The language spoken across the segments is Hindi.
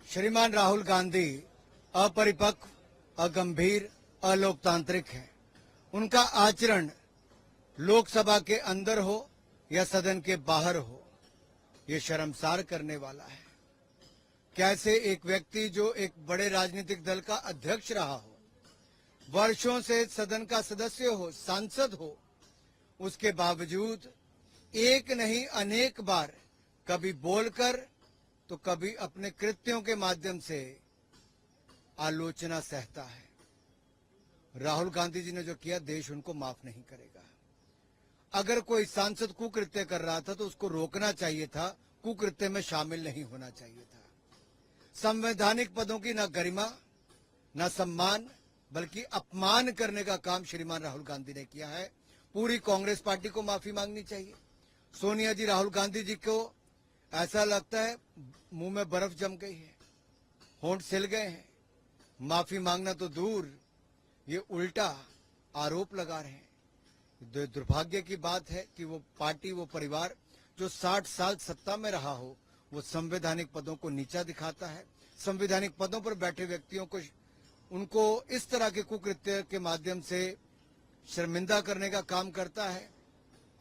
श्रीमान राहुल गांधी अपरिपक्व, अगंभीर, अलोकतांत्रिक है। उनका आचरण लोकसभा के अंदर हो या सदन के बाहर हो, ये शर्मसार करने वाला है। कैसे एक व्यक्ति जो एक बड़े राजनीतिक दल का अध्यक्ष रहा हो, वर्षों से सदन का सदस्य हो, सांसद हो, उसके बावजूद एक नहीं अनेक बार कभी बोलकर तो कभी अपने कृत्यों के माध्यम से आलोचना सहता है। राहुल गांधी जी ने जो किया, देश उनको माफ नहीं करेगा। अगर कोई सांसद कुकृत्य कर रहा था तो उसको रोकना चाहिए था, कुकृत्य में शामिल नहीं होना चाहिए था। संवैधानिक पदों की न गरिमा न सम्मान बल्कि अपमान करने का काम श्रीमान राहुल गांधी ने किया है। पूरी कांग्रेस पार्टी को माफी मांगनी चाहिए। सोनिया जी राहुल गांधी जी को ऐसा लगता है मुंह में बर्फ जम गई है, होंठ सिल गए हैं। माफी मांगना तो दूर, ये उल्टा आरोप लगा रहे हैं। दुर्भाग्य की बात है कि वो पार्टी, वो परिवार जो 60 साल सत्ता में रहा हो, वो संवैधानिक पदों को नीचा दिखाता है। संवैधानिक पदों पर बैठे व्यक्तियों को, उनको इस तरह के कुकृत्य के माध्यम से शर्मिंदा करने का काम करता है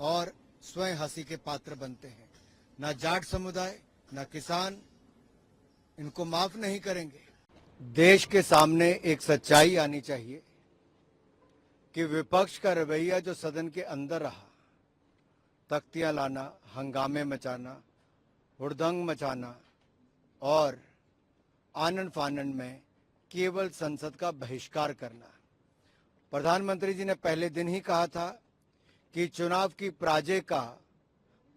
और स्वयं हंसी के पात्र बनते हैं। ना जाट समुदाय, ना किसान इनको माफ नहीं करेंगे। देश के सामने एक सच्चाई आनी चाहिए कि विपक्ष का रवैया जो सदन के अंदर रहा, तख्तियां लाना, हंगामे मचाना, हुड़दंग मचाना और आनन फानन में केवल संसद का बहिष्कार करना। प्रधानमंत्री जी ने पहले दिन ही कहा था कि चुनाव की पराजय का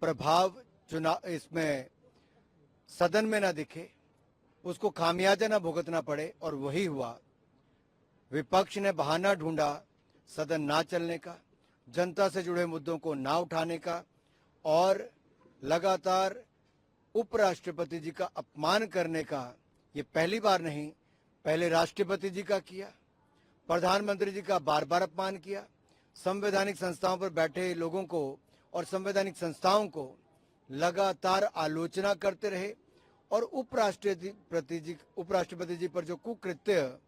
प्रभाव चुनाव इसमें सदन में न दिखे, उसको खामियाजा न भुगतना पड़े, और वही हुआ। विपक्ष ने बहाना ढूंढा सदन ना चलने का, जनता से जुड़े मुद्दों को ना उठाने का, और लगातार उपराष्ट्रपति जी का अपमान करने का। ये पहली बार नहीं, पहले राष्ट्रपति जी का किया, प्रधानमंत्री जी का बार बार अपमान किया, संवैधानिक संस्थाओं पर बैठे लोगों को और संवैधानिक संस्थाओं को लगातार आलोचना करते रहे। और उपराष्ट्रपति जी पर जो कुकृत्य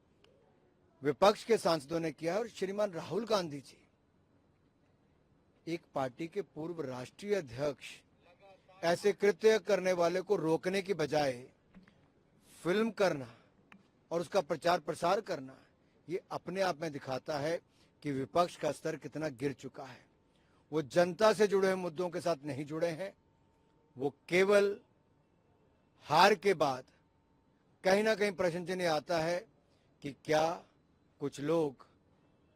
विपक्ष के सांसदों ने किया, और श्रीमान राहुल गांधी जी, एक पार्टी के पूर्व राष्ट्रीय अध्यक्ष, ऐसे कृत्य करने वाले को रोकने की बजाय फिल्म करना और उसका प्रचार प्रसार करना, ये अपने आप में दिखाता है कि विपक्ष का स्तर कितना गिर चुका है। वो जनता से जुड़े हुए मुद्दों के साथ नहीं जुड़े हैं। वो केवल हार के बाद कहीं ना कहीं प्रश्न चिन्ह आता है कि क्या कुछ लोग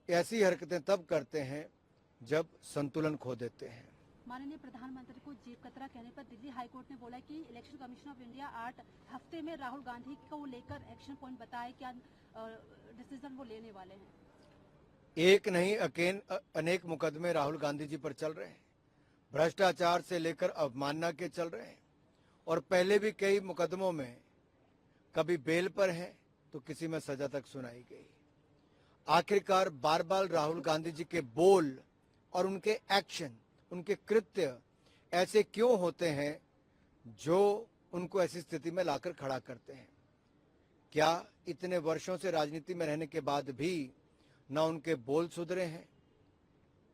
ऐसी हरकतें तब करते हैं जब संतुलन खो देते हैं। माननीय प्रधानमंत्री को जेब कतरा कहने पर दिल्ली हाईकोर्ट ने बोला कि इलेक्शन कमीशन ऑफ इंडिया 8 हफ्ते में राहुल गांधी को लेकर एक्शन पॉइंट बताए, क्या डिसीजन वो लेने वाले हैं। एक नहीं अनेक मुकदमे राहुल गांधी जी पर चल रहे हैं। भ्रष्टाचार से लेकर अवमानना के चल रहे हैं, और पहले भी कई मुकदमों में कभी बेल पर हैं तो किसी में सजा तक सुनाई गई। आखिरकार बार बार राहुल गांधी जी के बोल और उनके एक्शन, उनके कृत्य ऐसे क्यों होते हैं जो उनको ऐसी स्थिति में लाकर खड़ा करते हैं। क्या इतने वर्षों से राजनीति में रहने के बाद भी न उनके बोल सुधरे हैं,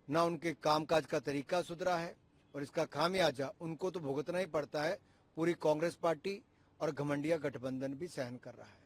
न उनके कामकाज का तरीका सुधरा है, और इसका खामियाजा उनको तो भुगतना ही पड़ता है। पूरी कांग्रेस पार्टी और घमंडिया गठबंधन भी सहन कर रहा है।